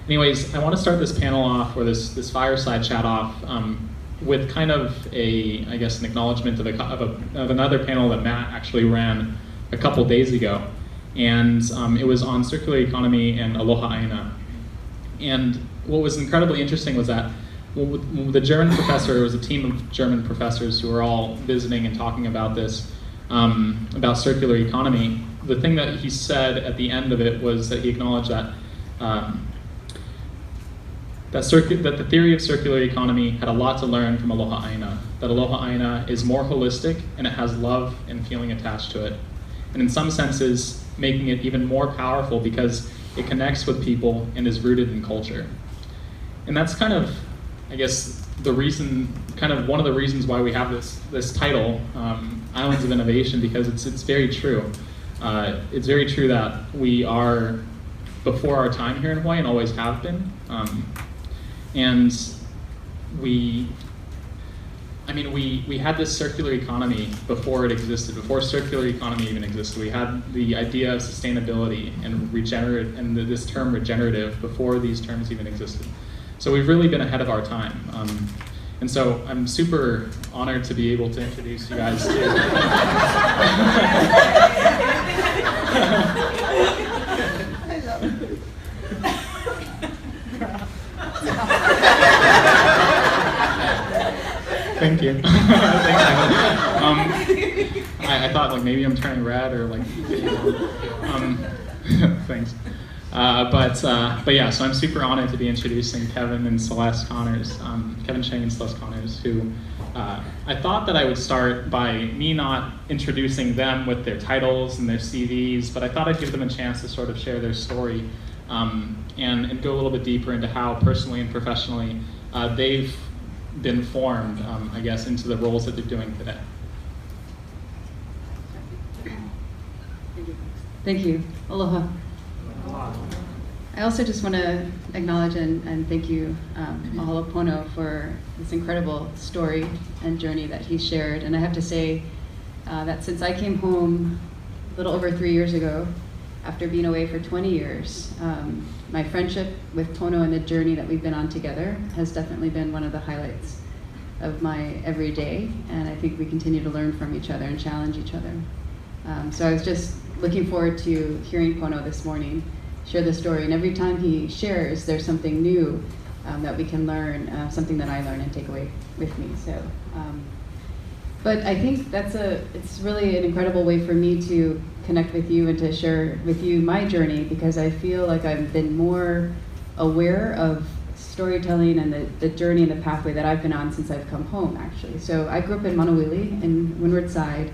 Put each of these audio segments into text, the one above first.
Anyways, I want to start this panel off, or this fireside chat off, with kind of I guess, an acknowledgement of another panel that Matt actually ran a couple days ago. And it was on circular economy and aloha aina. And what was incredibly interesting was that the German professor, it was a team of German professors who were all visiting and talking about this, about circular economy. The thing that he said at the end of it was that he acknowledged that that the theory of circular economy had a lot to learn from aloha aina. That aloha aina is more holistic and it has love and feeling attached to it. And in some senses, making it even more powerful because it connects with people and is rooted in culture. And that's kind of, I guess, the reason, kind of one of the reasons why we have this title, Islands of Innovation, because it's very true. It's very true that we are before our time here in Hawaii and always have been. And we had this circular economy before it existed, before circular economy even existed. We had the idea of sustainability and this term regenerative before these terms even existed. So we've really been ahead of our time. And so I'm super honored to be able to introduce you guys to Thank you. Thanks, I thought like maybe I'm turning red or like, thanks. But yeah, so I'm super honored to be introducing Kevin and Celeste Connors, Kevin Chang and Celeste Connors, who I thought that I would start by me not introducing them with their titles and their CVs, but I thought I'd give them a chance to sort of share their story and go a little bit deeper into how personally and professionally they've been formed, I guess, into the roles that they're doing today. Thank you. Aloha. I also just want to acknowledge and thank you, Mahalo Pono, for this incredible story and journey that he shared. And I have to say that since I came home a little over 3 years ago, after being away for 20 years, my friendship with Pono and the journey that we've been on together has definitely been one of the highlights of my everyday, and I think we continue to learn from each other and challenge each other. So I was just looking forward to hearing Pono this morning share the story, and every time he shares, there's something new that we can learn, something that I learn and take away with me. So, but I think it's really an incredible way for me to connect with you and to share with you my journey, because I feel like I've been more aware of storytelling and the journey and the pathway that I've been on since I've come home, actually. So I grew up in Manuili in Windward Side.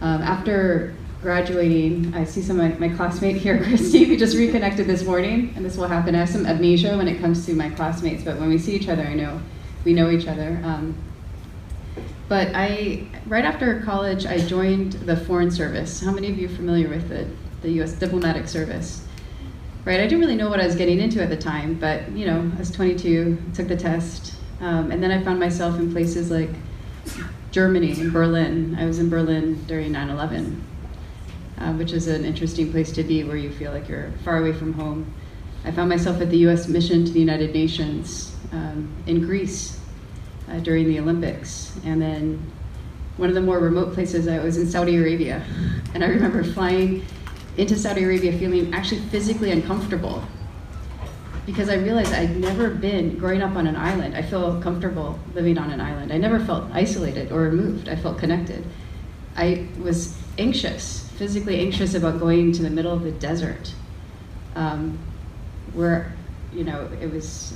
After graduating, I see some of my classmate here, Christy, we just reconnected this morning, and this will happen. I have some amnesia when it comes to my classmates, but when we see each other, I know we know each other. But right after college, I joined the Foreign Service. How many of you are familiar with the U.S. Diplomatic Service? Right, I didn't really know what I was getting into at the time, but you know, I was 22, took the test, and then I found myself in places like Germany and Berlin. I was in Berlin during 9/11, which is an interesting place to be, where you feel like you're far away from home. I found myself at the U.S. mission to the United Nations in Greece during the Olympics, and then one of the more remote places, I was in Saudi Arabia, and I remember flying into Saudi Arabia feeling actually physically uncomfortable, because I realized I'd never been, growing up on an island, I feel comfortable living on an island. I never felt isolated or removed. I felt connected. I was anxious, physically anxious about going to the middle of the desert, where, you know, it was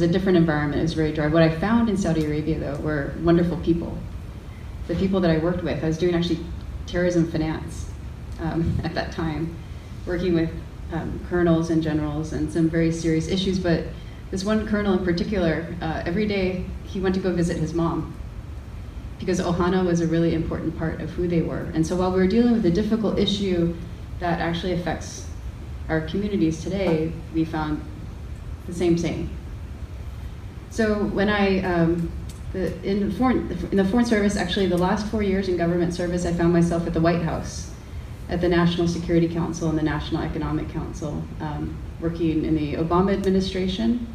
a different environment. It was very dry. What I found in Saudi Arabia, though, were wonderful people. The people that I worked with, I was doing actually terrorism finance at that time, working with colonels and generals and some very serious issues. But this one colonel in particular, every day he went to go visit his mom, because ohana was a really important part of who they were. And so while we were dealing with a difficult issue that actually affects our communities today, we found the same. So when in the Foreign Service, actually the last 4 years in government service, I found myself at the White House. at the National Security Council and the National Economic Council, working in the Obama administration,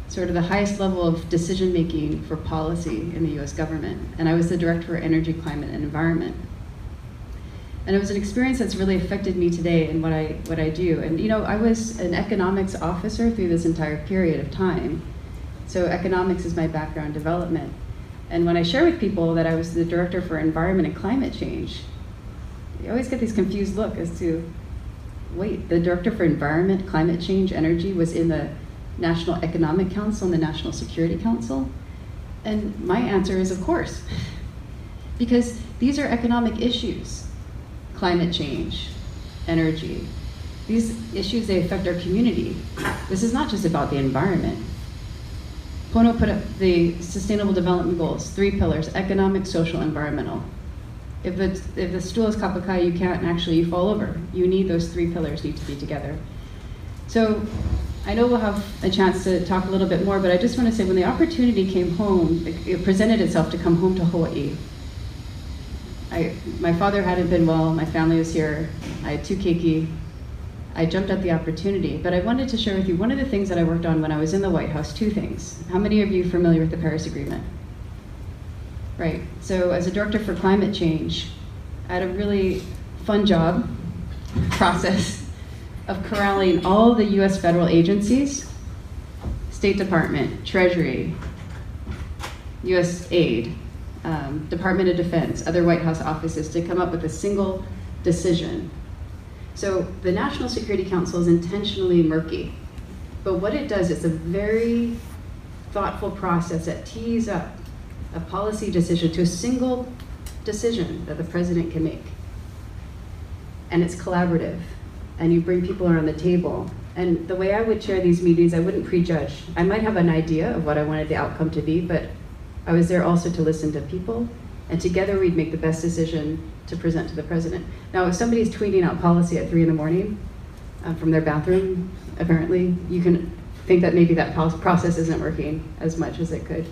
sort of the highest level of decision-making for policy in the US government. And I was the Director for Energy, Climate, and Environment. And it was an experience that's really affected me today in what I do. And you know, I was an economics officer through this entire period of time. So economics is my background development. And when I share with people that I was the Director for Environment and Climate Change, you always get this confused look as to, wait, the Director for Environment, Climate Change, Energy was in the National Economic Council and the National Security Council? And my answer is, of course. Because these are economic issues. Climate change, energy. These issues, they affect our community. This is not just about the environment. Pono put up the Sustainable Development Goals, 3 pillars: economic, social, environmental. If the stool is kapakai, you can't actually, you fall over. You need those 3 pillars need to be together. So I know we'll have a chance to talk a little bit more, but I just want to say when the opportunity came home, it presented itself to come home to Hawaii. My father hadn't been well, my family was here, I had 2 keiki. I jumped at the opportunity, but I wanted to share with you one of the things that I worked on when I was in the White House, 2 things. How many of you are familiar with the Paris Agreement? Right, so as a Director for Climate Change, I had a really fun job, process, of corralling all the US federal agencies, State Department, Treasury, US Aid, Department of Defense, other White House offices to come up with a single decision. So the National Security Council is intentionally murky, but what it does is a very thoughtful process that tees up a policy decision to a single decision that the president can make. And it's collaborative, and you bring people around the table. And the way I would chair these meetings, I wouldn't prejudge. I might have an idea of what I wanted the outcome to be, but I was there also to listen to people, and together we'd make the best decision to present to the president. Now, if somebody's tweeting out policy at 3 in the morning from their bathroom, apparently, you can think that maybe that process isn't working as much as it could.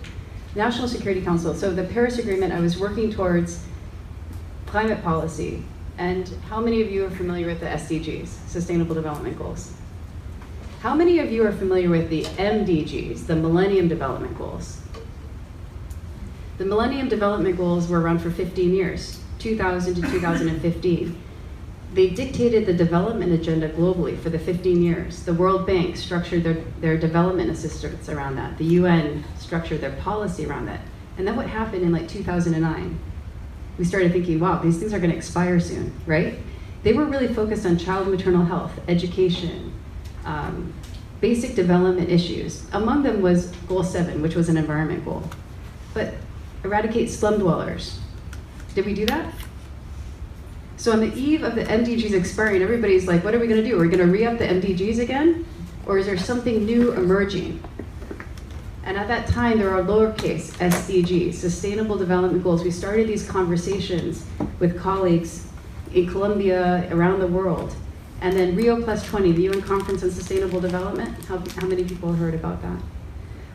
National Security Council, so the Paris Agreement, I was working towards climate policy. And how many of you are familiar with the SDGs, Sustainable Development Goals? How many of you are familiar with the MDGs, the Millennium Development Goals? The Millennium Development Goals were around for 15 years, 2000 to 2015. They dictated the development agenda globally for the 15 years. The World Bank structured their development assistance around that. The UN structured their policy around that. And then what happened in like 2009? We started thinking, wow, these things are gonna expire soon, right? They were really focused on child and maternal health, education, basic development issues. Among them was Goal 7, which was an environment goal. But eradicate slum dwellers. Did we do that? So on the eve of the MDGs expiring, everybody's like, what are we gonna do? Are we gonna re-up the MDGs again? Or is there something new emerging? And at that time, there are lowercase SDGs, Sustainable Development Goals. We started these conversations with colleagues in Colombia, around the world. And then Rio +20, the UN Conference on Sustainable Development. How many people heard about that?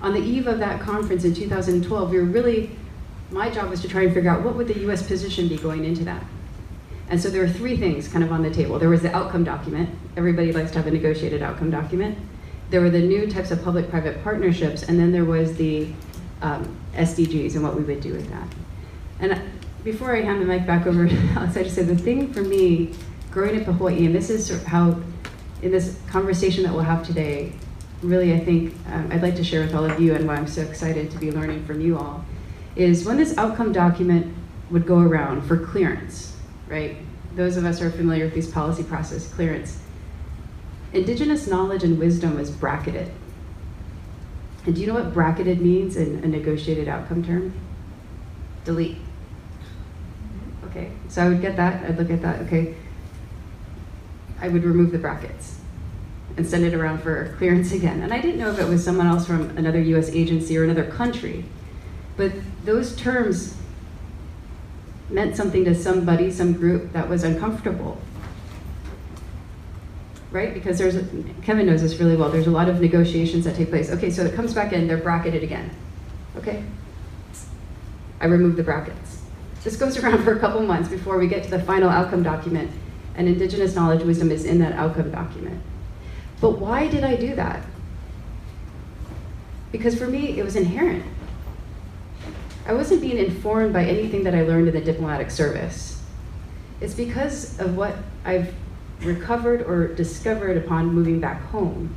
On the eve of that conference in 2012, my job was to try and figure out what would the US position be going into that. And so there were 3 things kind of on the table. There was the outcome document. Everybody likes to have a negotiated outcome document. There were the new types of public-private partnerships, and then there was the SDGs and what we would do with that. And before I hand the mic back over to Alex, I just say the thing for me, growing up in Hawaii, and this is sort of how, in this conversation that we'll have today, really I think I'd like to share with all of you and why I'm so excited to be learning from you all, is when this outcome document would go around for clearance, right? Those of us who are familiar with these policy process, clearance. Indigenous knowledge and wisdom was bracketed. And do you know what bracketed means in a negotiated outcome term? Delete. Okay, so I would get that, I'd look at that, okay. I would remove the brackets and send it around for clearance again. And I didn't know if it was someone else from another US agency or another country, but those terms meant something to somebody, some group that was uncomfortable. Right? Because Kevin knows this really well, there's a lot of negotiations that take place. Okay, so it comes back in, they're bracketed again. Okay, I remove the brackets. This goes around for a couple months before we get to the final outcome document. and indigenous knowledge wisdom is in that outcome document. But why did I do that? Because for me, it was inherent. I wasn't being informed by anything that I learned in the diplomatic service. It's because of what I've recovered or discovered upon moving back home.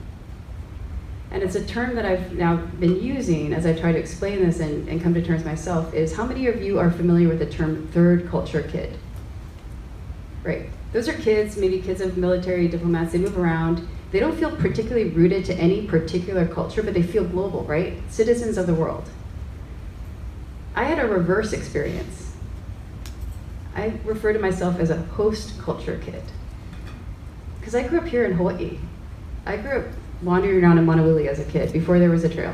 And it's a term that I've now been using as I try to explain this and come to terms myself, is how many of you are familiar with the term third culture kid? Right, those are kids, maybe kids of military diplomats, they move around. They don't feel particularly rooted to any particular culture, but they feel global, right? Citizens of the world. I had a reverse experience. I refer to myself as a host culture kid. Because I grew up here in Hawaiʻi. I grew up wandering around in Maunawili as a kid before there was a trail.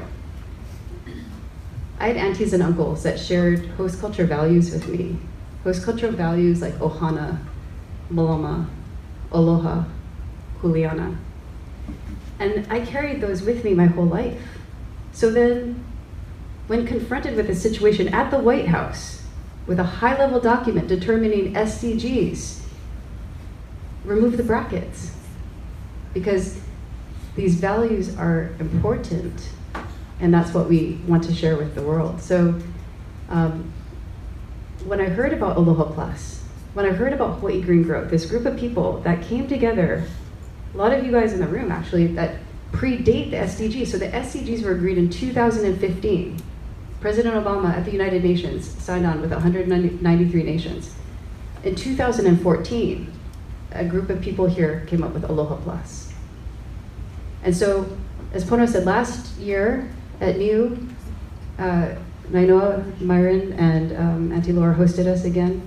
I had aunties and uncles that shared host culture values with me. Host culture values like ohana, malama, aloha, kuleana. And I carried those with me my whole life. So then, when confronted with a situation at the White House, with a high-level document determining SDGs, remove the brackets. Because these values are important, and that's what we want to share with the world. So when I heard about Aloha Plus, when I heard about Hawaiʻi Green Growth, this group of people that came together, a lot of you guys in the room actually, that predate the SDGs. So the SDGs were agreed in 2015. President Obama at the United Nations signed on with 193 nations. In 2014, a group of people here came up with Aloha Plus. And so, as Pono said, last year at NIU, Nainoa, Myron, and Auntie Laura hosted us again.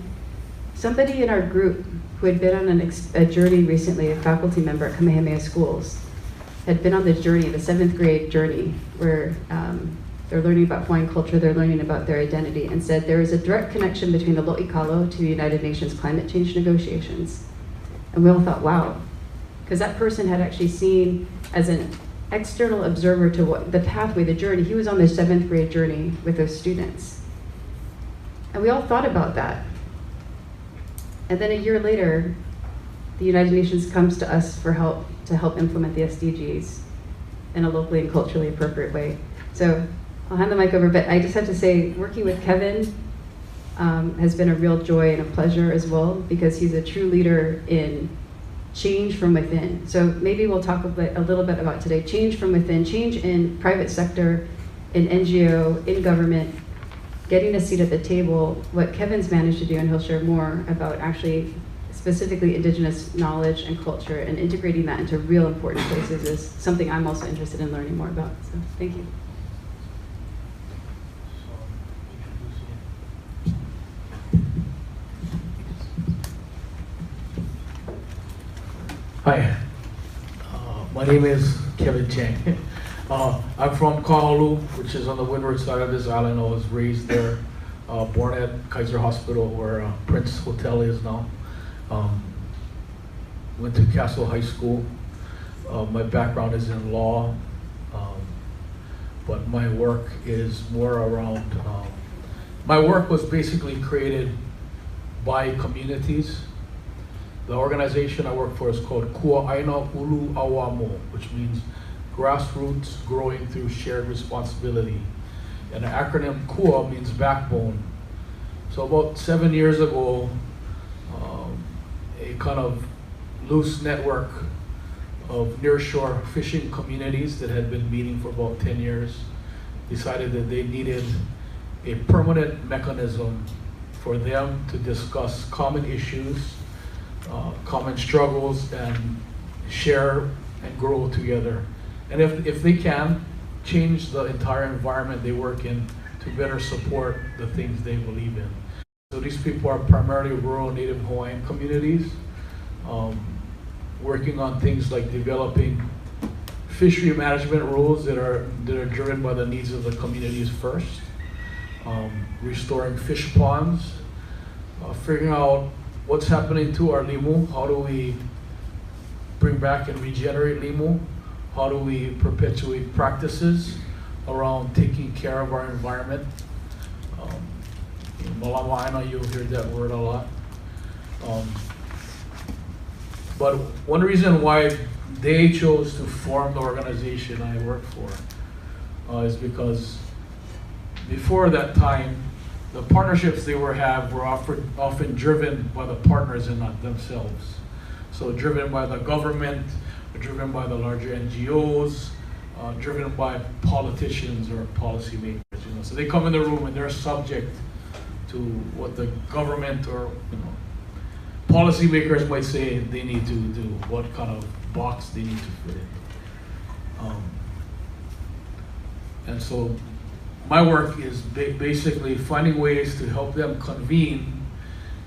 Somebody in our group who had been on a journey recently, a faculty member at Kamehameha Schools, had been on the journey, the 7th grade journey, where they're learning about Hawaiian culture, they're learning about their identity, and said there is a direct connection between the Lo'ikalo to the United Nations climate change negotiations. And we all thought, wow, because that person had actually seen as an external observer to what the pathway, the journey. He was on the 7th grade journey with those students. And we all thought about that. And then a year later, the United Nations comes to us for help to help implement the SDGs in a locally and culturally appropriate way. So I'll hand the mic over, but I just have to say, working with Kevin has been a real joy and a pleasure as well, because he's a true leader in change from within. So maybe we'll talk a little bit about today, change from within, change in private sector, in NGO, in government, getting a seat at the table. What Kevin's managed to do, and he'll share more about actually specifically indigenous knowledge and culture and integrating that into real important places, is something I'm also interested in learning more about. So thank you. Hi, my name is Kevin Chang. I'm from Kahulu, which is on the windward side of this island. I was raised there, born at Kaiser Hospital, where Prince Hotel is now. Went to Castle High School. My background is in law, but my work is more around, my work was basically created by communities. The organization I work for is called Kua'aina Ulu Awamo, which means grassroots growing through shared responsibility. And the acronym KUA means backbone. So about 7 years ago, a kind of loose network of nearshore fishing communities that had been meeting for about 10 years decided that they needed a permanent mechanism for them to discuss common issues, common struggles, and share and grow together. And if they can, change the entire environment they work in to better support the things they believe in. So these people are primarily rural Native Hawaiian communities, working on things like developing fishery management rules that are driven by the needs of the communities first, restoring fish ponds, figuring out what's happening to our limu, how do we bring back and regenerate limu, how do we perpetuate practices around taking care of our environment. In Malama Aina, you'll hear that word a lot. But one reason why they chose to form the organization I work for is because before that time, the partnerships they were often driven by the partners and not themselves. So driven by the government, driven by the larger NGOs, driven by politicians or policymakers. So they come in the room and they're subject to what the government or policymakers might say they need to do, what kind of box they need to fit in. And so my work is basically finding ways to help them convene,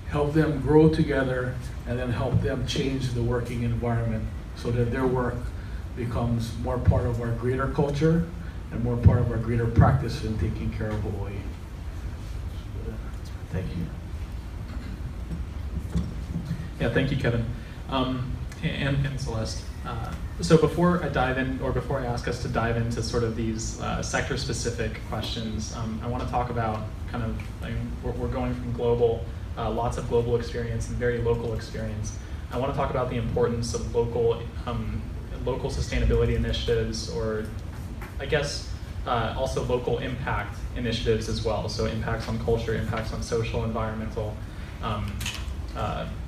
help them grow together, and then help them change the working environment so that their work becomes more part of our greater culture and more part of our greater practice in taking care of Hawaiʻi. Thank you. Yeah, thank you, Kevin. And Celeste. So before I dive in, or before I ask us to dive into sort of these sector-specific questions, I want to talk about kind of, we're going from global, lots of global experience and very local experience. I want to talk about the importance of local sustainability initiatives, or I guess also local impact initiatives as well. So impacts on culture, impacts on social, environmental,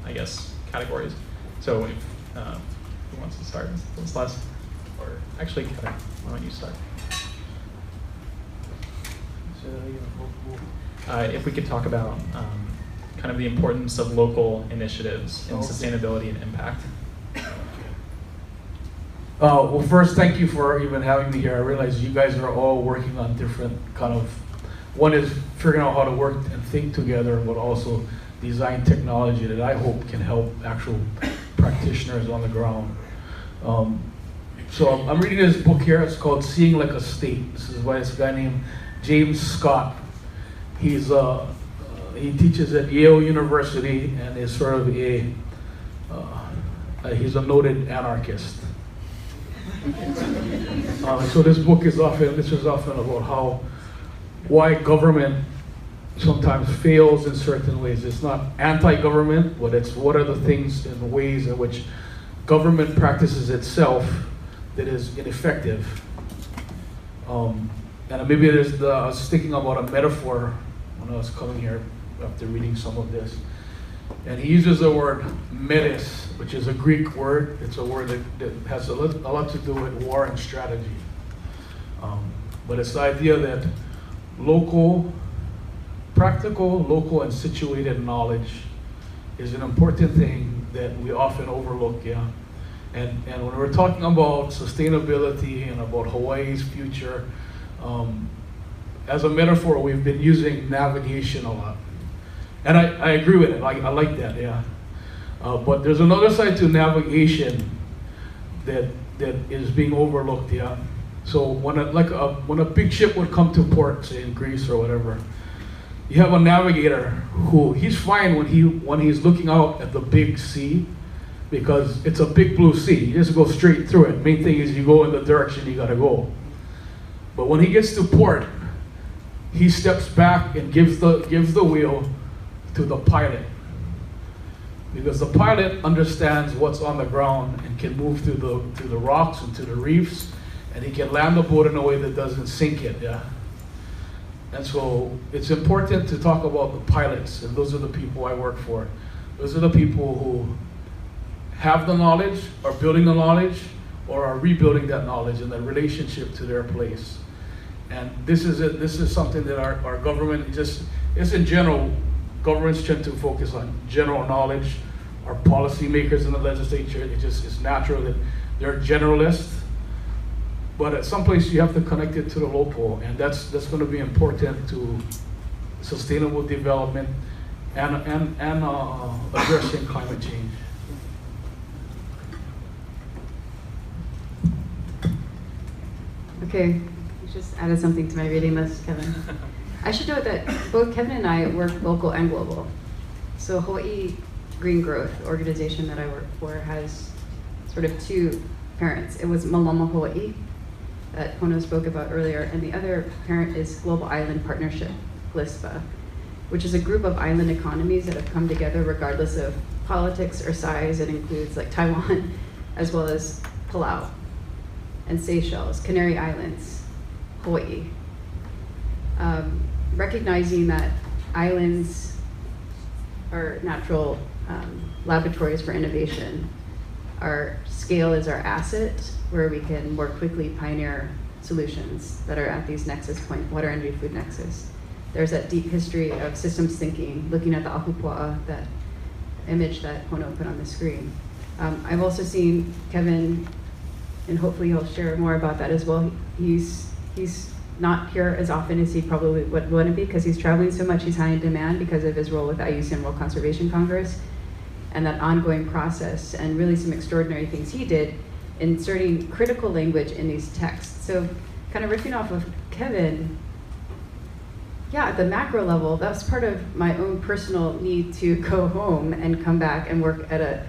I guess, categories. So if, who wants to start? Celeste? Or actually, Kevin, why don't you start? If we could talk about kind of the importance of local initiatives in sustainability and impact. Well, first, thank you for even having me here. I realize you guys are all working on different kind of, one is figuring out how to work and think together, but also design technology that I hope can help actual practitioners on the ground. So I'm reading this book here. It's called Seeing Like a State. This is by this guy named James Scott. He teaches at Yale University and is sort of he's a noted anarchist. So this book is often about why government sometimes fails in certain ways. It's not anti-government, but it's what are the things and ways in which government practices itself that is ineffective. And maybe I was thinking about a metaphor when I was coming here after reading some of this. And he uses the word metis, which is a Greek word. It's a word that has a lot to do with war and strategy. But it's the idea that practical, local, and situated knowledge is an important thing that we often overlook, yeah. And when we're talking about sustainability and about Hawaii's future, as a metaphor, we've been using navigation a lot. And I agree with it, I like that, yeah. But there's another side to navigation that is being overlooked, yeah. So when a big ship would come to port, say in Greece or whatever, you have a navigator who, he's fine when he's looking out at the big sea, because it's a big blue sea. You just go straight through it. Main thing is you go in the direction you gotta go. But when he gets to port, he steps back and gives the wheel to the pilot, because the pilot understands what's on the ground and can move through the rocks and to the reefs, and he can land the boat in a way that doesn't sink it, yeah. And so it's important to talk about the pilots, and those are the people I work for. Those are the people who have the knowledge, are building the knowledge, or are rebuilding that knowledge and the relationship to their place. And this is something that our government, just in general, governments tend to focus on general knowledge. Our policymakers in the legislature, it's natural that they're generalists. But at some place you have to connect it to the local, and that's going to be important to sustainable development and addressing climate change. Okay, you just added something to my reading list, Kevin. I should note that both Kevin and I work local and global. So Hawaiʻi Green Growth, the organization that I work for, has sort of two parents. It was Malama Hawaiʻi, that Pono spoke about earlier, and the other parent is Global Island Partnership, GLISPA, which is a group of island economies that have come together regardless of politics or size, it includes like Taiwan, as well as Palau and Seychelles, Canary Islands, Hawaii. Recognizing that islands are natural laboratories for innovation. Our scale is our asset, where we can more quickly pioneer solutions that are at these nexus points, water, energy, food nexus. There's that deep history of systems thinking, looking at the ahupua'a, that image that Pono put on the screen. I've also seen Kevin, and hopefully he'll share more about that as well. He's not here as often as he probably would want to be, because he's traveling so much. He's high in demand because of his role with the IUCN World Conservation Congress and that ongoing process, and really some extraordinary things he did, inserting critical language in these texts. So kind of riffing off of Kevin, yeah, at the macro level, that's part of my own personal need to go home and come back and work at a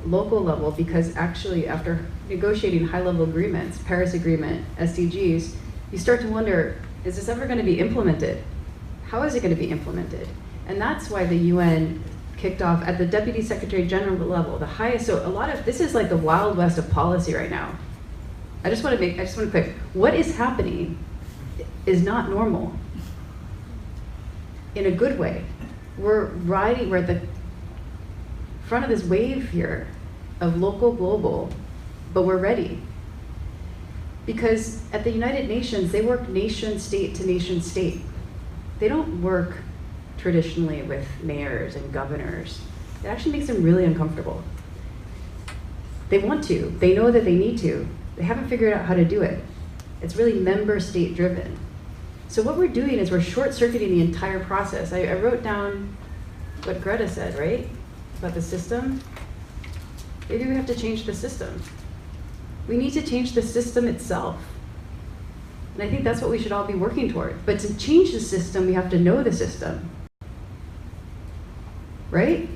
local level, because actually after negotiating high-level agreements, Paris Agreement, SDGs, you start to wonder, is this ever going to be implemented? How is it going to be implemented? And that's why the UN kicked off at the Deputy Secretary General level, the highest. So a lot of this is like the Wild West of policy right now. I just want to quick. What is happening is not normal. In a good way. We're at the front of this wave here of local, global, but we're ready. Because at the United Nations, they work nation state to nation state. They don't work traditionally with mayors and governors. It actually makes them really uncomfortable. They want to, they know that they need to. They haven't figured out how to do it. It's really member state driven. So what we're doing is we're short-circuiting the entire process. I wrote down what Greta said, right? About the system. Maybe we have to change the system. We need to change the system itself. And I think that's what we should all be working toward. But to change the system, we have to know the system. Right?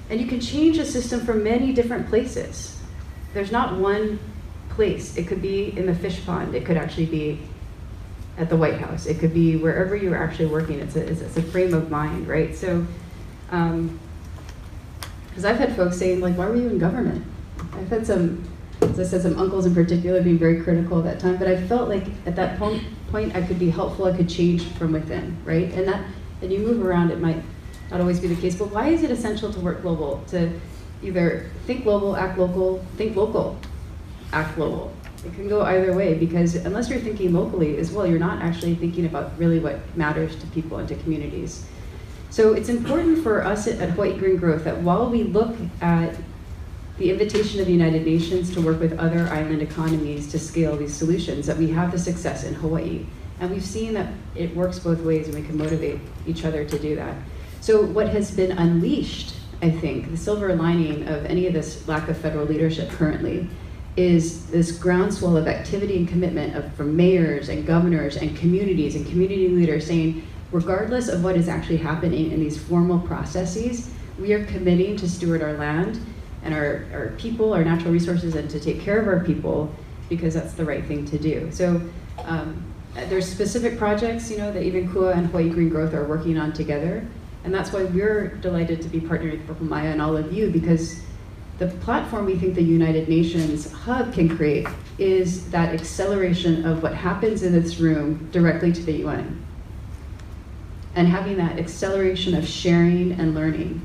And you can change the system from many different places. There's not one place. It could be in the fish pond. It could actually be at the White House. It could be wherever you're actually working. It's a frame of mind, right? So, because I've had folks saying, like, why were you in government? I've had some, as I said, some uncles in particular being very critical at that time, but I felt like at that point I could be helpful, I could change from within, right? And you move around, it might not always be the case, but why is it essential to work global? To either think global, act local, think local, act global. It can go either way, because unless you're thinking locally as well, you're not actually thinking about really what matters to people and to communities. So it's important for us at Hawaiʻi Green Growth that while we look at the invitation of the United Nations to work with other island economies to scale these solutions, that we have the success in Hawaii. And we've seen that it works both ways, and we can motivate each other to do that. So what has been unleashed, I think, the silver lining of any of this lack of federal leadership currently, is this groundswell of activity and commitment from mayors and governors and community leaders saying, regardless of what is actually happening in these formal processes, we are committing to steward our land and our people, our natural resources, and to take care of our people, because that's the right thing to do. So there's specific projects, that even KUA and Hawaiʻi Green Growth are working on together. And that's why we're delighted to be partnering with Purple Maya and all of you, because the platform we think the United Nations Hub can create is that acceleration of what happens in this room directly to the UN. And having that acceleration of sharing and learning.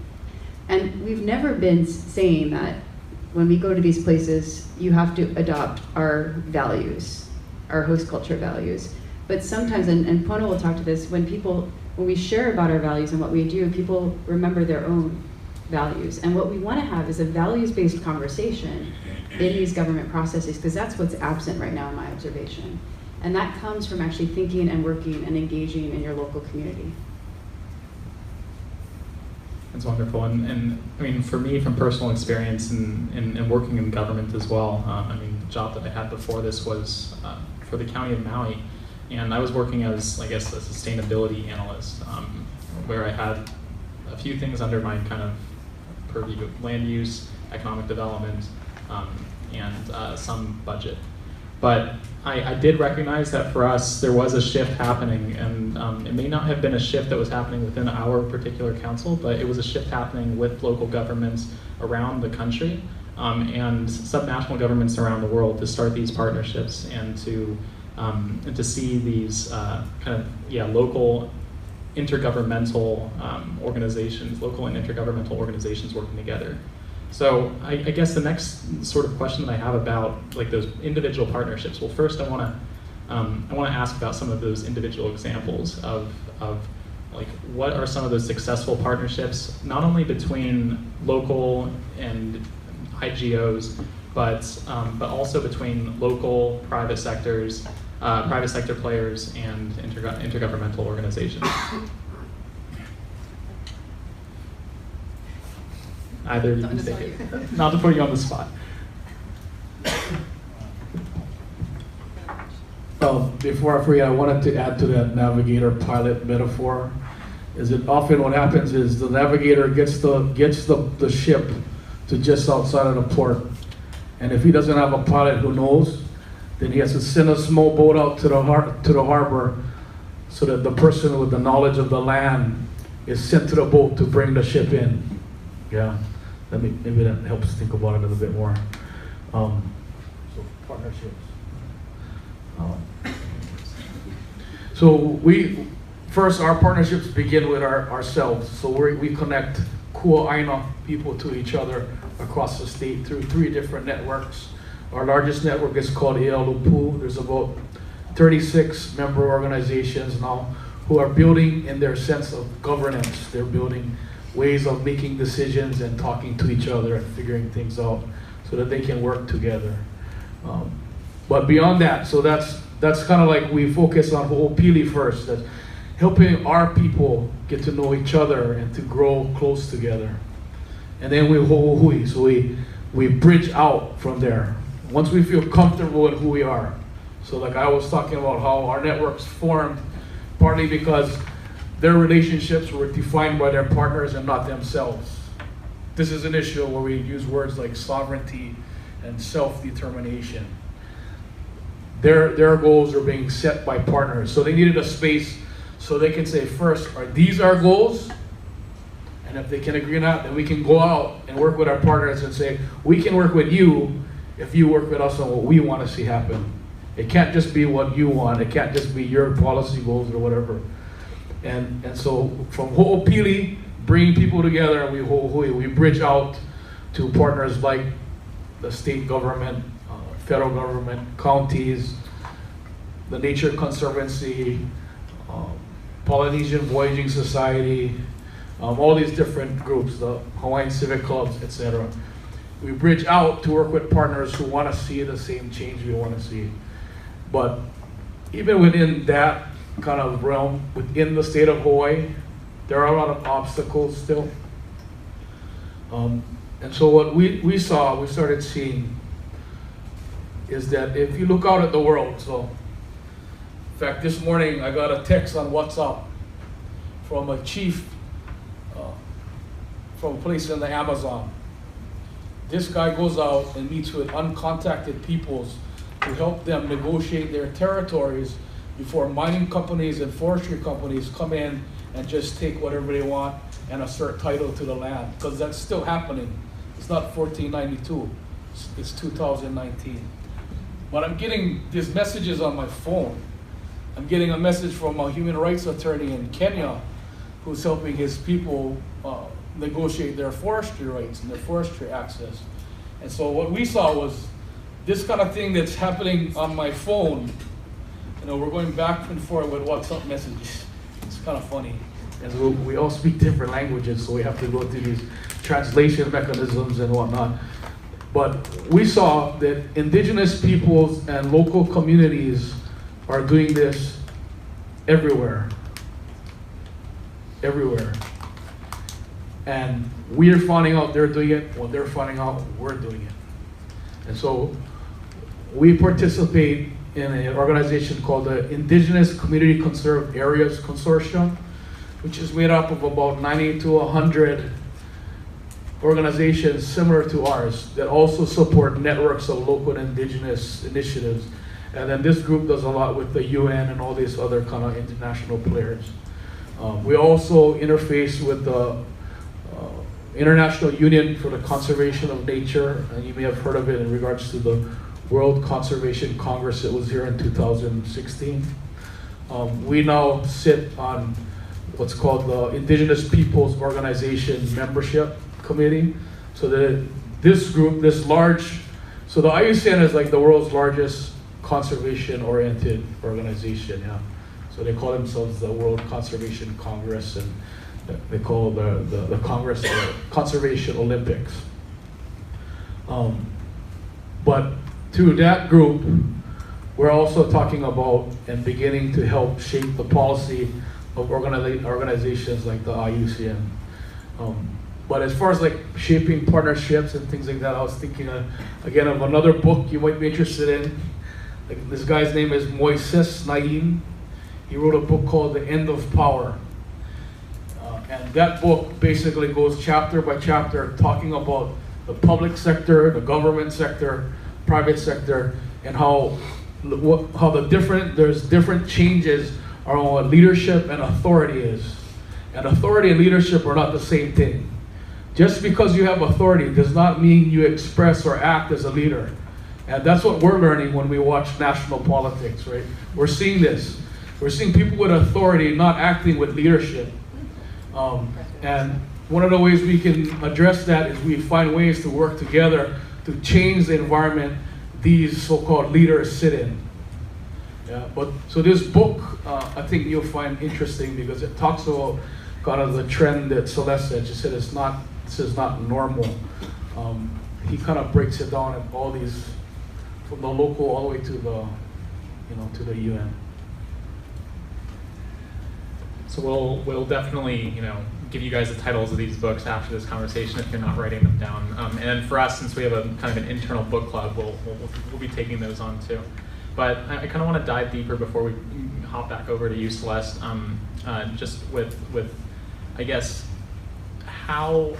And we've never been saying that when we go to these places, you have to adopt our values, our host culture values. But sometimes, and Pono will talk to this, when we share about our values and what we do, people remember their own values. And what we want to have is a values-based conversation in these government processes, because that's what's absent right now in my observation. And that comes from actually thinking and working and engaging in your local community. That's wonderful. And I mean, for me, from personal experience and working in government as well, the job that I had before this was for the county of Maui. And I was working as, I guess, a sustainability analyst, where I had a few things under my kind of purview: land use, economic development, and some budget. But I did recognize that for us, there was a shift happening, and it may not have been a shift that was happening within our particular council, but it was a shift happening with local governments around the country and subnational governments around the world to start these partnerships and to see these local intergovernmental organizations, local and intergovernmental organizations working together. So I guess the next sort of question that I have about like those individual partnerships. Well, first I want to ask about some of those individual examples of like what are some of those successful partnerships, not only between local and IGOs, but also between local private sectors, private sector players, and intergovernmental organizations. Either of you can take it. Not to put you on the spot. Before I forget, I wanted to add to that navigator pilot metaphor. Is it often what happens is the navigator gets the ship to just outside of the port, and if he doesn't have a pilot who knows, then he has to send a small boat out to the harbor, so that the person with the knowledge of the land is sent to the boat to bring the ship in. Yeah, maybe that helps think about it a little bit more. So partnerships. So our partnerships begin with ourselves. So we connect Kua'aina people to each other across the state through 3 different networks. Our largest network is called Ealupu. There's about 36 member organizations now who are building in their sense of governance. They're building ways of making decisions and talking to each other and figuring things out so that they can work together. But beyond that, so that's kind of like we focus on Ho'opili first, that's helping our people get to know each other and to grow close together. And then we Ho'ohui, so we bridge out from there. Once we feel comfortable in who we are. So like I was talking about how our networks formed partly because their relationships were defined by their partners and not themselves. This is an issue where we use words like sovereignty and self-determination. Their goals are being set by partners. So they needed a space so they can say, first, are these our goals? And if they can agree on that, then we can go out and work with our partners and say, we can work with you if you work with us on what we want to see happen. It can't just be what you want. It can't just be your policy goals or whatever. And so from Ho'opili, bringing people together, we bridge out to partners like the state government, federal government, counties, the Nature Conservancy, Polynesian Voyaging Society, all these different groups, the Hawaiian Civic Clubs, etc. We bridge out to work with partners who want to see the same change we want to see. But even within that kind of realm, within the state of Hawaii, there are a lot of obstacles still. And so what we started seeing is that if you look out at the world, so in fact this morning I got a text on WhatsApp from a chief from a place in the Amazon. This guy goes out and meets with uncontacted peoples to help them negotiate their territories before mining companies and forestry companies come in and just take whatever they want and assert title to the land, because that's still happening. It's not 1492, it's 2019. But I'm getting these messages on my phone. I'm getting a message from a human rights attorney in Kenya who's helping his people negotiate their forestry rights and their forestry access. And so what we saw was this kind of thing that's happening on my phone. You know, we're going back and forth with WhatsApp messages. It's kind of funny. And we all speak different languages, so we have to go through these translation mechanisms and whatnot. But we saw that indigenous peoples and local communities are doing this everywhere. Everywhere. And we're finding out they're doing it, when they're finding out we're doing it. And so we participate in an organization called the Indigenous Community Conserved Areas Consortium, which is made up of about 90 to 100 organizations similar to ours that also support networks of local and indigenous initiatives. And then this group does a lot with the UN and all these other kind of international players. We also interface with the International Union for the Conservation of Nature, and you may have heard of it in regards to the World Conservation Congress that was here in 2016. We now sit on what's called the Indigenous Peoples Organization Membership Committee. So that this group, so the IUCN is like the world's largest conservation-oriented organization, yeah. So they call themselves the World Conservation Congress, and they call the Congress the Conservation Olympics. But through that group, we're also talking about and beginning to help shape the policy of organizations like the IUCN. But as far as like shaping partnerships and things like that, I was thinking again of another book you might be interested in. Like this guy's name is Moises Naim. He wrote a book called The End of Power. And that book basically goes chapter by chapter talking about the public sector, the government sector, private sector, and how there's different changes around what leadership and authority is. And authority and leadership are not the same thing. Just because you have authority does not mean you express or act as a leader. And that's what we're learning when we watch national politics, right? We're seeing this. We're seeing people with authority not acting with leadership. And one of the ways we can address that is we find ways to work together to change the environment these so-called leaders sit in. Yeah, but so this book, I think you'll find interesting because it talks about kind of the trend that Celeste said. She said this is not normal. He kind of breaks it down in all these, from the local all the way to the, to the UN. So we'll definitely, give you guys the titles of these books after this conversation if you're not writing them down. And for us, since we have a kind of an internal book club, we'll be taking those on too. But I kind of want to dive deeper before we hop back over to you, Celeste. Just with I guess how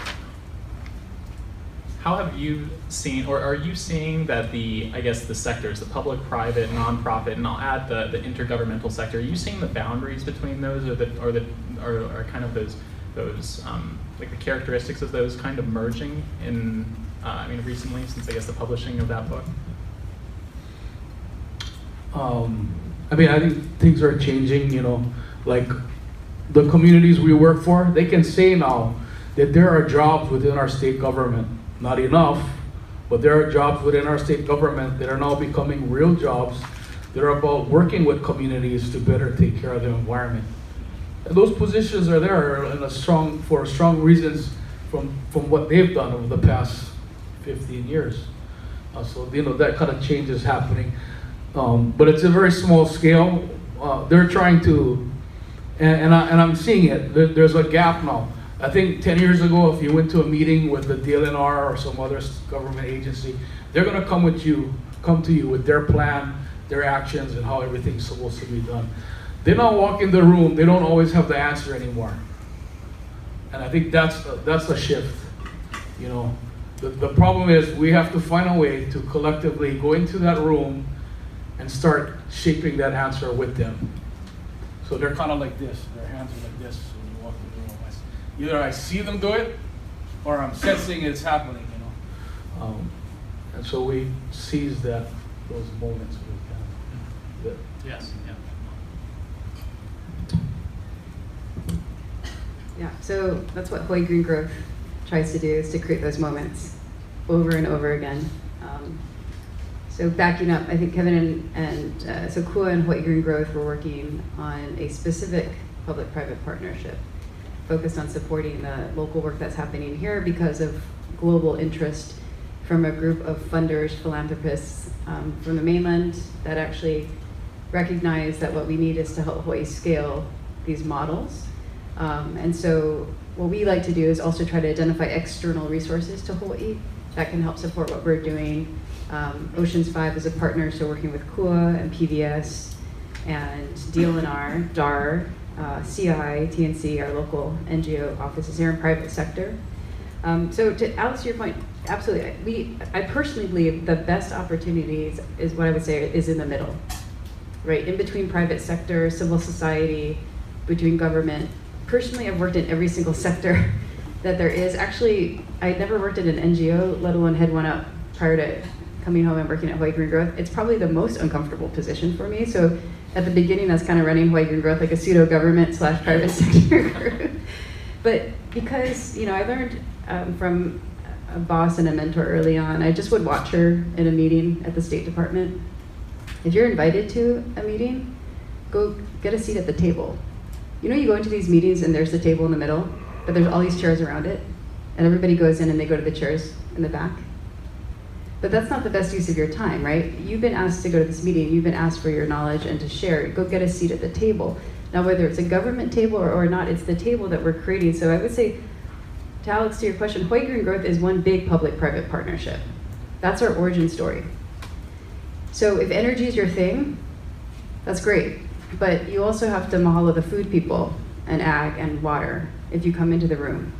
have you seen, or are you seeing that the sectors, the public, private, nonprofit, and I'll add the intergovernmental sector, are you seeing the boundaries between those, or kind of those like the characteristics of those kind of merging in recently, since I guess the publishing of that book? I think things are changing, like the communities we work for, they can say now that there are jobs within our state government. Not enough, but there are jobs within our state government that are now becoming real jobs that are about working with communities to better take care of the environment. And those positions are there for strong reasons from what they've done over the past 15 years. So that kind of change is happening. But it's a very small scale. They're trying to, and I'm seeing it, there's a gap now. I think 10 years ago, if you went to a meeting with the DLNR or some other government agency, they're going to come to you with their plan, their actions, and how everything's supposed to be done. They now walk in the room, they don't always have the answer anymore. And I think that's a shift. The problem is we have to find a way to collectively go into that room and start shaping that answer with them. So they're kind of like this, their hands are like this when you walk in the room. Either I see them do it, or I'm sensing it's happening, and so we seize those moments we can. Yes, Yeah, so that's what Hawaiʻi Green Growth tries to do, is to create those moments over and over again. So backing up, I think Kevin so KUA and Hawaiʻi Green Growth were working on a specific public-private partnership focused on supporting the local work that's happening here because of global interest from a group of funders, philanthropists from the mainland that actually recognize that what we need is to help Hawaii scale these models. And so what we like to do is also try to identify external resources to Hawaii that can help support what we're doing. Oceans 5 is a partner, so working with KUA and PBS and DLNR, DAR, CI, TNC, our local NGO offices here in private sector. So to Alex, to your point, absolutely. I personally believe the best opportunities is what I would say is in the middle, right? In between private sector, civil society, between government. Personally, I've worked in every single sector that there is. Actually, I never worked at an NGO, let alone head one up prior to coming home and working at Hawaiʻi Green Growth. It's probably the most uncomfortable position for me. So at the beginning, I was kind of running Hawaiʻi Green Growth like a pseudo-government / private sector group. But because, I learned from a boss and a mentor early on, I just would watch her in a meeting at the State Department. If you're invited to a meeting, go get a seat at the table. You go into these meetings and there's the table in the middle, but there's all these chairs around it, and everybody goes in and they go to the chairs in the back. But that's not the best use of your time, right? You've been asked to go to this meeting, you've been asked for your knowledge and to share. Go get a seat at the table. Now, whether it's a government table or not, it's the table that we're creating. So I would say, to Alex, to your question, Hawaiʻi Green Growth is one big public-private partnership. That's our origin story. So if energy is your thing, that's great. But you also have to mahalo the food people and ag and water if you come into the room,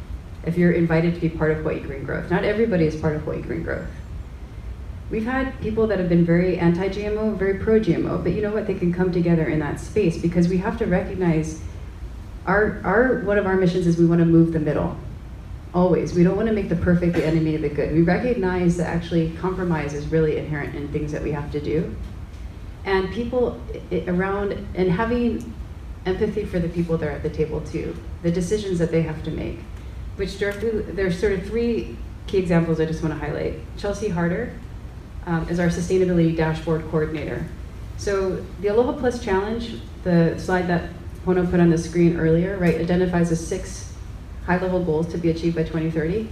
if you're invited to be part of Hawaiʻi Green Growth. Not everybody is part of Hawaiʻi Green Growth. We've had people that have been very anti-GMO, very pro-GMO, but you know what? They can come together in that space because we have to recognize one of our missions is we want to move the middle. Always. We don't want to make the perfect the enemy of the good. We recognize that actually compromise is really inherent in things that we have to do. And people around, and having empathy for the people that are at the table too, the decisions that they have to make, which there's sort of three key examples I just want to highlight. Chelsea Harder is our sustainability dashboard coordinator. So the Aloha Plus Challenge, the slide that Pono put on the screen earlier, right, identifies the 6 high-level goals to be achieved by 2030.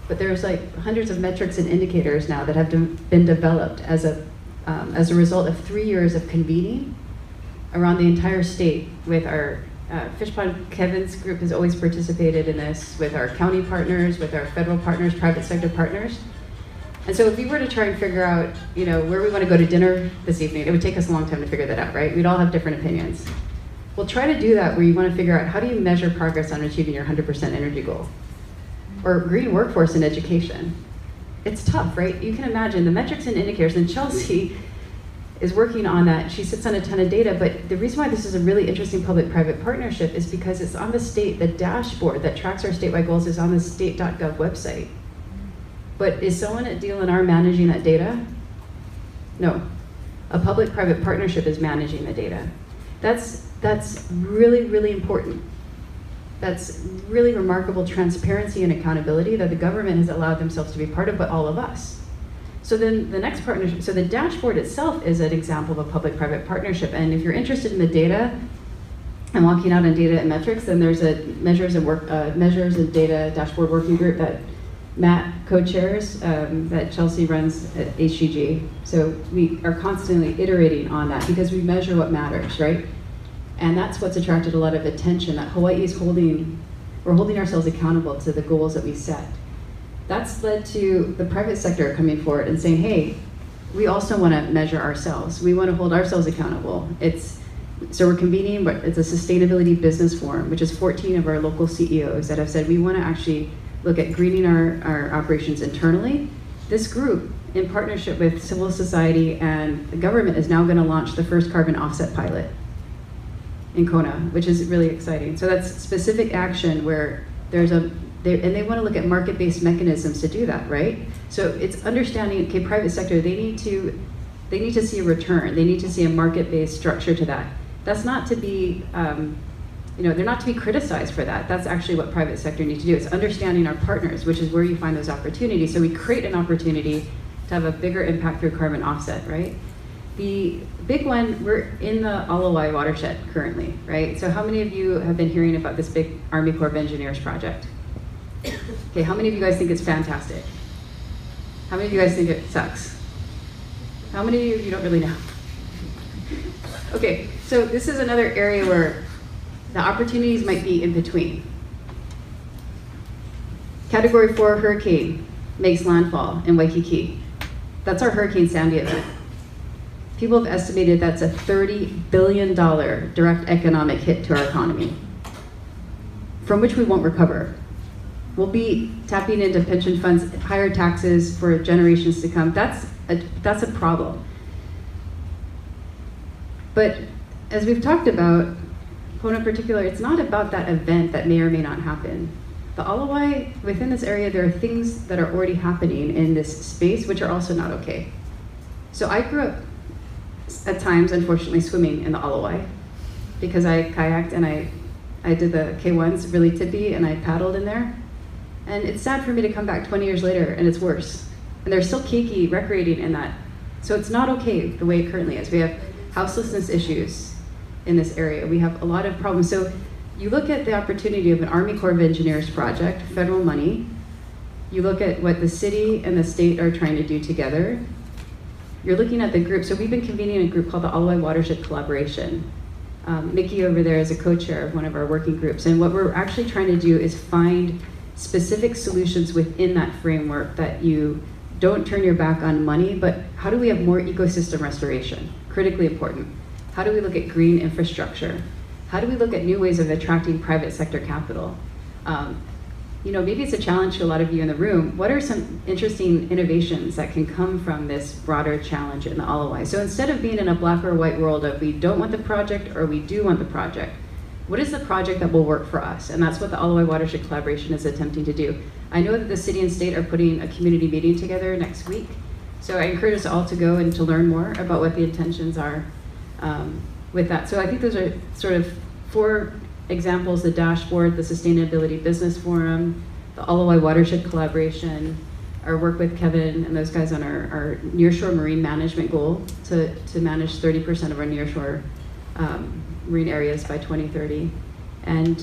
But there's like hundreds of metrics and indicators now that have been developed as a result of 3 years of convening around the entire state with our Fish Pond Kevin's group has always participated in this, with our county partners, with our federal partners, private sector partners. And so if we were to try and figure out, where we want to go to dinner this evening, it would take us a long time to figure that out, right? We'd all have different opinions. We'll try to do that where you want to figure out how do you measure progress on achieving your 100% energy goal? Or green workforce in education. It's tough, right? You can imagine the metrics and indicators, and Chelsea is working on that. She sits on a ton of data, but the reason why this is a really interesting public-private partnership is because it's on the dashboard that tracks our statewide goals is on the state.gov website. But is someone at DLNR managing that data? No. A public-private partnership is managing the data. That's really, really important. That's really remarkable transparency and accountability that the government has allowed themselves to be part of, but all of us. So then the next partnership, so the dashboard itself is an example of a public-private partnership. And if you're interested in the data and walking out on data and metrics, then there's a measures and data dashboard working group that Matt co-chairs that Chelsea runs at HGG. So we are constantly iterating on that because we measure what matters, right? And that's what's attracted a lot of attention, that Hawaiʻi is we're holding ourselves accountable to the goals that we set. That's led to the private sector coming forward and saying, hey, we also want to measure ourselves. We want to hold ourselves accountable. So we're convening, but it's a sustainability business forum, which is 14 of our local CEOs that have said we want to actually look at greening our operations internally. This group, in partnership with civil society and the government, is now going to launch the first carbon offset pilot in Kona, which is really exciting. So that's specific action where and they want to look at market-based mechanisms to do that, right? So it's understanding, okay, private sector, they need to see a return. They need to see a market-based structure to that. That's not to be, they're not to be criticized for that. That's actually what private sector needs to do. It's understanding our partners, which is where you find those opportunities. So we create an opportunity to have a bigger impact through carbon offset, right? The big one, we're in the Alawai watershed currently, right? So how many of you have been hearing about this big Army Corps of Engineers project? Okay, how many of you guys think it's fantastic? How many of you guys think it sucks? How many of you don't really know? Okay, so this is another area where the opportunities might be in between. Category 4 hurricane makes landfall in Waikiki. That's our Hurricane Sandy event. People have estimated that's a $30 billion direct economic hit to our economy, from which we won't recover. We'll be tapping into pension funds, higher taxes for generations to come. That's a problem. But as we've talked about, Pono in particular, it's not about that event that may or may not happen. The Alawai, within this area, there are things that are already happening in this space which are also not okay. So I grew up at times, unfortunately, swimming in the Alawai because I kayaked and I did the K1s really tippy and I paddled in there. And it's sad for me to come back 20 years later and it's worse. And there's still keiki recreating in that. So it's not okay the way it currently is. We have houselessness issues in this area. We have a lot of problems. So you look at the opportunity of an Army Corps of Engineers project, federal money. You look at what the city and the state are trying to do together. You're looking at the group. So we've been convening a group called the Alawai Watershed Collaboration. Mickey over there is a co-chair of one of our working groups. And what we're actually trying to do is find specific solutions within that framework that you don't turn your back on money, but how do we have more ecosystem restoration? Critically important. How do we look at green infrastructure? How do we look at new ways of attracting private sector capital? Maybe it's a challenge to a lot of you in the room. What are some interesting innovations that can come from this broader challenge in the Alawai? So instead of being in a black or white world of we don't want the project or we do want the project, what is the project that will work for us? And that's what the Alawai Watershed Collaboration is attempting to do. I know that the city and state are putting a community meeting together next week. So I encourage us all to go and to learn more about what the intentions are with that. So I think those are sort of 4 examples: the dashboard, the Sustainability Business Forum, the Alawai Watershed Collaboration, our work with Kevin and those guys on our nearshore marine management goal to manage 30% of our nearshore marine areas by 2030. And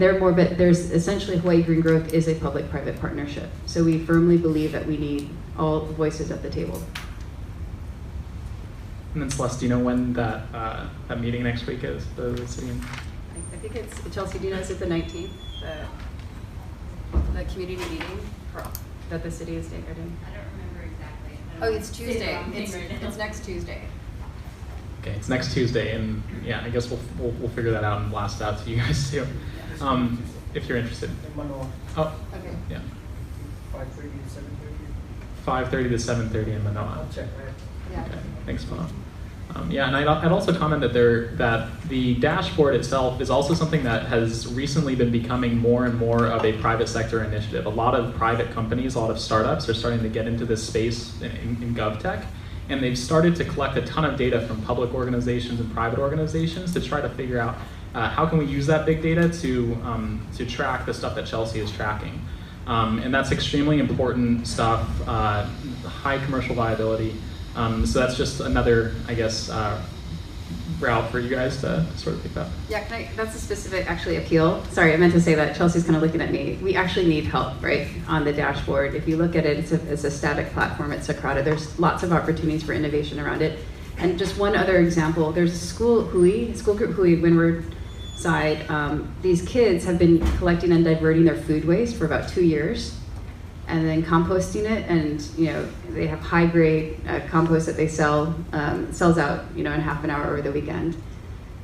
there are more, but there's essentially Hawaii Green Growth is a public-private partnership. So we firmly believe that we need all voices at the table. And then Celeste, do you know when that meeting next week is, the city? I think it's, Chelsea, do you know, is it the 19th? The community meeting that the city is taking? I don't remember exactly. Oh, it's Tuesday. It's next Tuesday. Okay, it's next Tuesday, and yeah, I guess we'll figure that out and blast it out to you guys too, if you're interested. Oh, okay. Yeah. 5:30 to 7:30. 5:30 to 7:30 in Manoa. I'll check that. Yeah. Okay, thanks, Bono. Yeah, and I'd also comment that the dashboard itself is also something that has recently been becoming more and more of a private sector initiative. A lot of private companies, a lot of startups are starting to get into this space in GovTech, and they've started to collect a ton of data from public organizations and private organizations to try to figure out how can we use that big data to track the stuff that Chelsea is tracking. And that's extremely important stuff, high commercial viability. So that's just another, I guess, route for you guys to sort of pick up. Yeah, that's a specific, actually, appeal. Sorry, I meant to say that. Chelsea's kind of looking at me. We actually need help, right, on the dashboard. If you look at it, it's a static platform. It's Socrata. There's lots of opportunities for innovation around it. And just one other example, there's a school group Hui, Windward side. These kids have been collecting and diverting their food waste for about 2 years, and then composting it, and they have high grade compost that they sells out in half an hour over the weekend.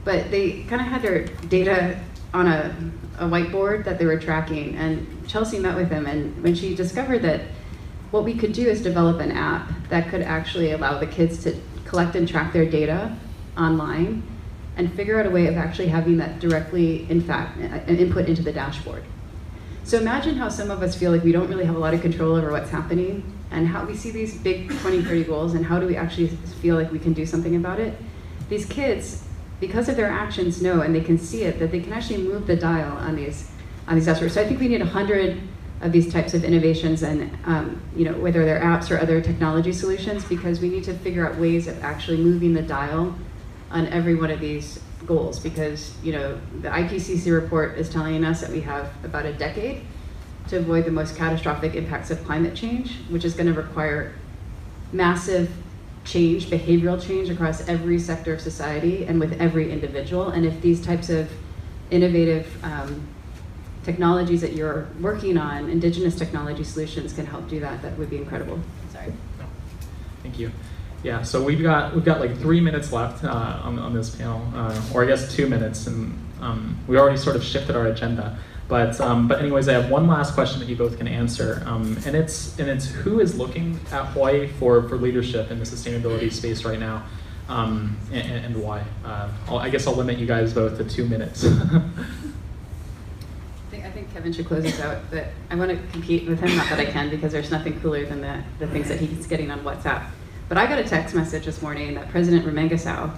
But they kind of had their data on a whiteboard that they were tracking, and Chelsea met with them, and when she discovered that what we could do is develop an app that could actually allow the kids to collect and track their data online and figure out a way of actually having that directly, in fact, an input into the dashboard. So imagine how some of us feel like we don't really have a lot of control over what's happening, and how we see these big 2030 goals, and how do we actually feel like we can do something about it? These kids, because of their actions, know, and they can see it, that they can actually move the dial on these dashboards. So I think we need 100 of these types of innovations, and whether they're apps or other technology solutions, because we need to figure out ways of actually moving the dial on every one of these goals, because the IPCC report is telling us that we have about a decade to avoid the most catastrophic impacts of climate change, which is going to require massive change, behavioral change across every sector of society and with every individual. And if these types of innovative technologies that you're working on, indigenous technology solutions, can help do that, that would be incredible. Sorry. Thank you. Yeah, so we've got like 3 minutes left on this panel, or I guess 2 minutes, and we already sort of shifted our agenda. But anyways, I have one last question that you both can answer, and it's who is looking at Hawaii for leadership in the sustainability space right now, and why? I guess I'll limit you guys both to 2 minutes. I think Kevin should close this out, but I want to compete with him, not that I can, because there's nothing cooler than the things that he's getting on WhatsApp. But I got a text message this morning that President Remengesau,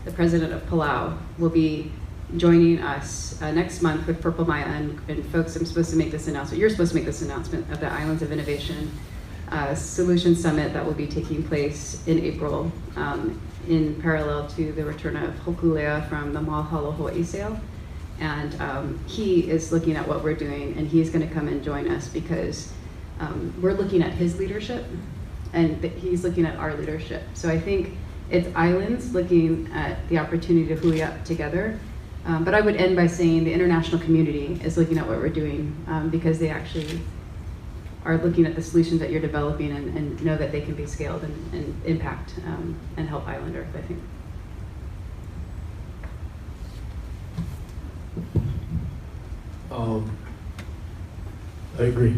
the president of Palau, will be joining us next month with Purple Maya, and folks, I'm supposed to make this announcement. You're supposed to make this announcement of the Islands of Innovation Solution Summit that will be taking place in April, in parallel to the return of Hokulea from the Mahalo Hawaiʻi sale. And he is looking at what we're doing, and he's going to come and join us because we're looking at his leadership, and he's looking at our leadership. So I think it's islands looking at the opportunity to hui up together. But I would end by saying the international community is looking at what we're doing because they actually are looking at the solutions that you're developing and know that they can be scaled and impact and help Island Earth, I think. I agree.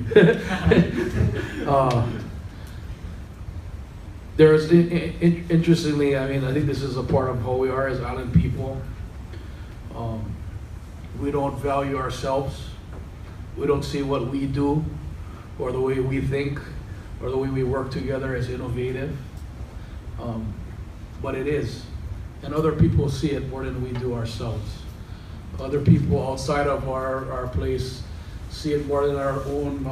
There's, interestingly, I mean, I think this is a part of who we are as island people. We don't value ourselves. We don't see what we do or the way we think or the way we work together as innovative. But it is. And other people see it more than we do ourselves. Other people outside of our place see it more than our own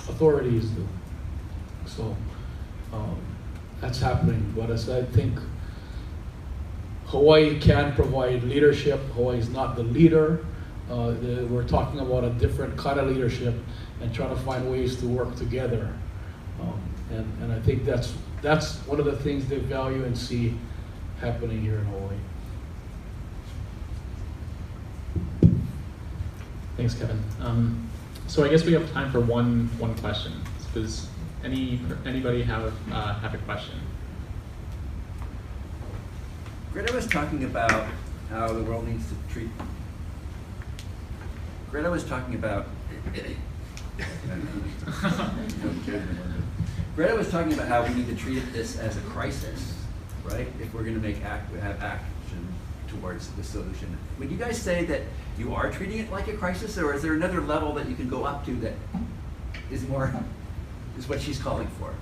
authorities do. So that's happening. But as I think Hawaii can provide leadership, Hawaii is not the leader. We're talking about a different kind of leadership and trying to find ways to work together. And I think that's one of the things they value and see happening here in Hawaii. Thanks, Kevin. So I guess we have time for one question. Does anybody have a question? Greta was talking about how the world needs to treat. Greta was talking about. Greta was talking about how we need to treat this as a crisis, right? If we're going to have action towards the solution. Would you guys say that you are treating it like a crisis, or is there another level that you can go up to that is what she's calling for?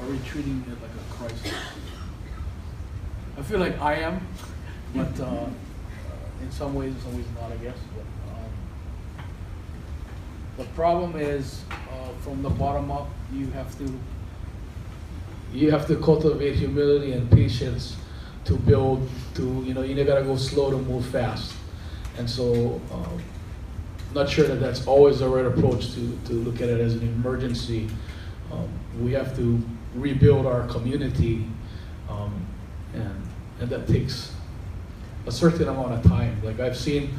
Are we treating it like a crisis? I feel like I am, but in some ways not, I guess. But, the problem is, from the bottom up, you have to cultivate humility and patience to build. You gotta go slow to move fast, and so not sure that that's always the right approach to look at it as an emergency. We have to rebuild our community, and that takes a certain amount of time. Like I've seen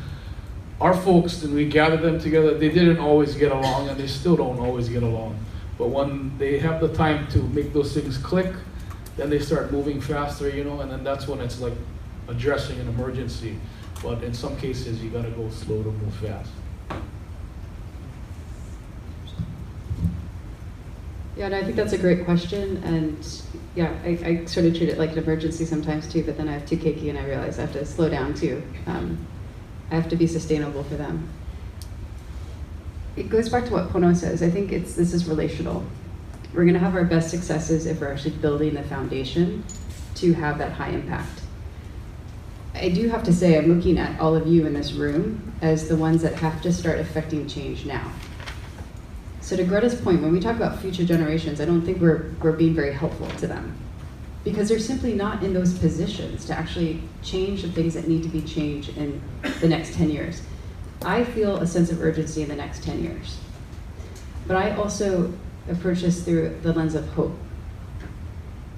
our folks, and we gather them together, they didn't always get along, and they still don't always get along. But when they have the time to make those things click, then they start moving faster, and then that's when it's like addressing an emergency. But in some cases, you gotta go slow to move fast. Yeah, and I think that's a great question, and yeah, I sort of treat it like an emergency sometimes too, but then I have two keiki and I realize I have to slow down too. I have to be sustainable for them. It goes back to what Pono says. I think this is relational. We're gonna have our best successes if we're actually building the foundation to have that high impact. I do have to say, I'm looking at all of you in this room as the ones that have to start affecting change now. So to Greta's point, when we talk about future generations, I don't think we're being very helpful to them because they're simply not in those positions to actually change the things that need to be changed in the next 10 years. I feel a sense of urgency in the next 10 years. But I also approach this through the lens of hope.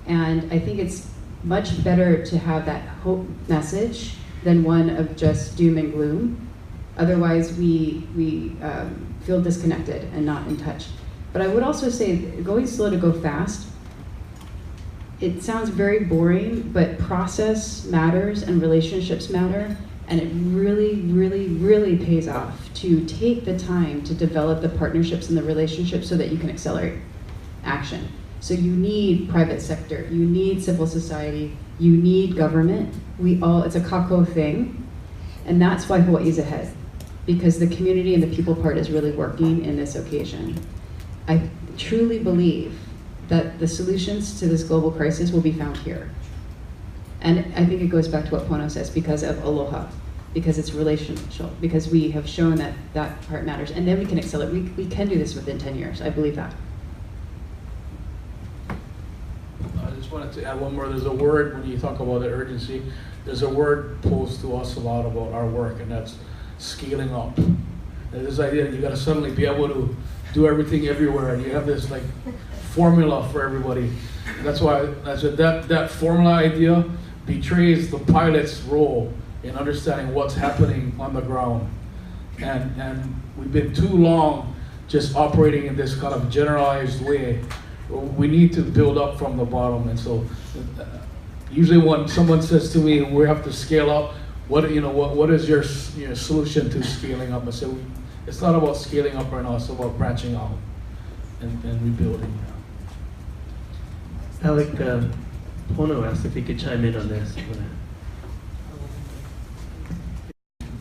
And I think it's much better to have that hope message than one of just doom and gloom. Otherwise, we feel disconnected and not in touch. But I would also say, going slow to go fast, it sounds very boring, but process matters and relationships matter. And it really, really, really pays off to take the time to develop the partnerships and the relationships so that you can accelerate action. So you need private sector, you need civil society, you need government. It's a kako thing. And that's why Hawaii is ahead, because the community and the people part is really working in this occasion. I truly believe that the solutions to this global crisis will be found here. And I think it goes back to what Pono says, because of aloha, because it's relational, because we have shown that that part matters. And then we can accelerate, we can do this within 10 years, I believe that. I just wanted to add one more. There's a word, when you talk about the urgency, there's a word posed to us a lot about our work, and that's scaling up. There's this idea that you gotta suddenly be able to do everything everywhere, and you have this like formula for everybody. And that's why that formula idea betrays the pilot's role in understanding what's happening on the ground. And we've been too long just operating in this kind of generalized way. We need to build up from the bottom. And so usually when someone says to me, we have to scale up, what is your solution to scaling up? I say, it's not about scaling up right now, it's about branching out and rebuilding. Alec, Pono asked if he could chime in on this.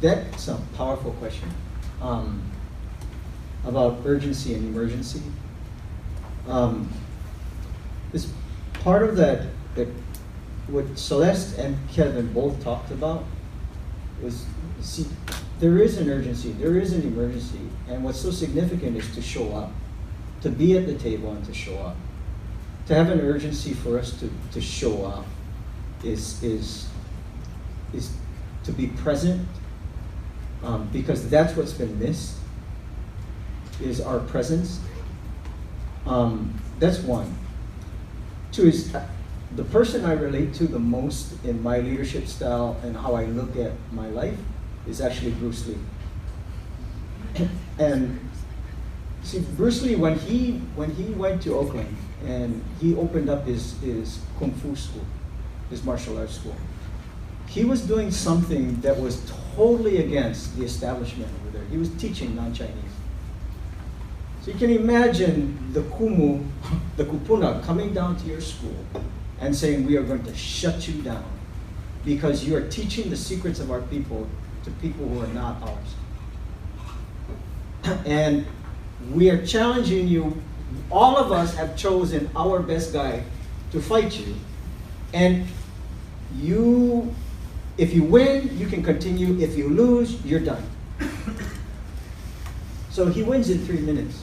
That's a powerful question about urgency and emergency. This part of that what Celeste and Kevin both talked about was, see, there is an urgency, there is an emergency, and what's so significant is to show up, to be at the table and to show up. To have an urgency for us to show up is to be present, because that's what's been missed, is our presence. That's one. Two is the person I relate to the most in my leadership style and how I look at my life is actually Bruce Lee. And see, Bruce Lee, when he went to Oakland and he opened up his kung fu school, his martial arts school, he was doing something that was totally against the establishment over there. He was teaching non-Chinese. So you can imagine the kumu, the kupuna, coming down to your school and saying, we are going to shut you down because you are teaching the secrets of our people to people who are not ours. And we are challenging you. All of us have chosen our best guy to fight you. And if you win, you can continue. If you lose, you're done. So he wins in 3 minutes.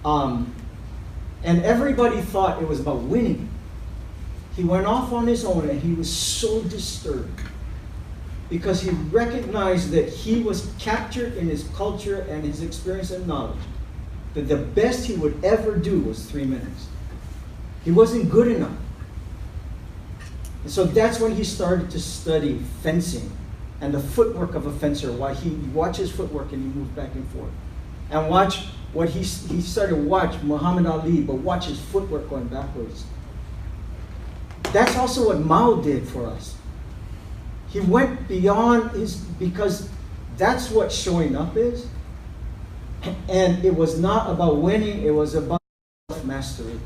And everybody thought it was about winning. He went off on his own and he was so disturbed because he recognized that he was captured in his culture and his experience and knowledge, that the best he would ever do was 3 minutes. He wasn't good enough. And so that's when he started to study fencing and the footwork of a fencer, why he watches footwork and he moves back and forth. And watch what he started to watch Muhammad Ali, but watch his footwork going backwards. That's also what Mao did for us. He went beyond because that's what showing up is. And it was not about winning, it was about self-mastery.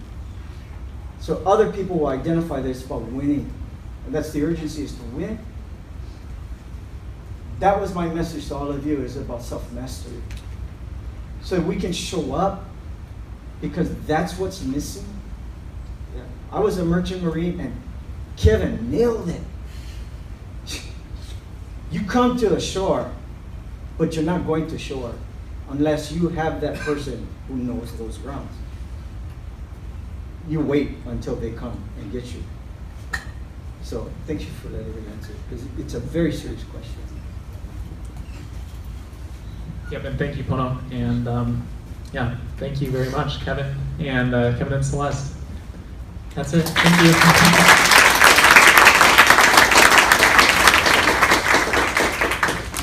So other people will identify that it's about winning. And that's the urgency, is to win. That was my message to all of you, is about self-mastery. So we can show up, because that's what's missing. Yeah. I was a merchant marine and Kevin nailed it. You come to the shore, but you're not going to shore unless you have that person who knows those grounds. You wait until they come and get you. So thank you for that answer, because it's a very serious question. Yep, and thank you, Pono. And yeah, thank you very much, Kevin and Celeste. That's it. Thank you.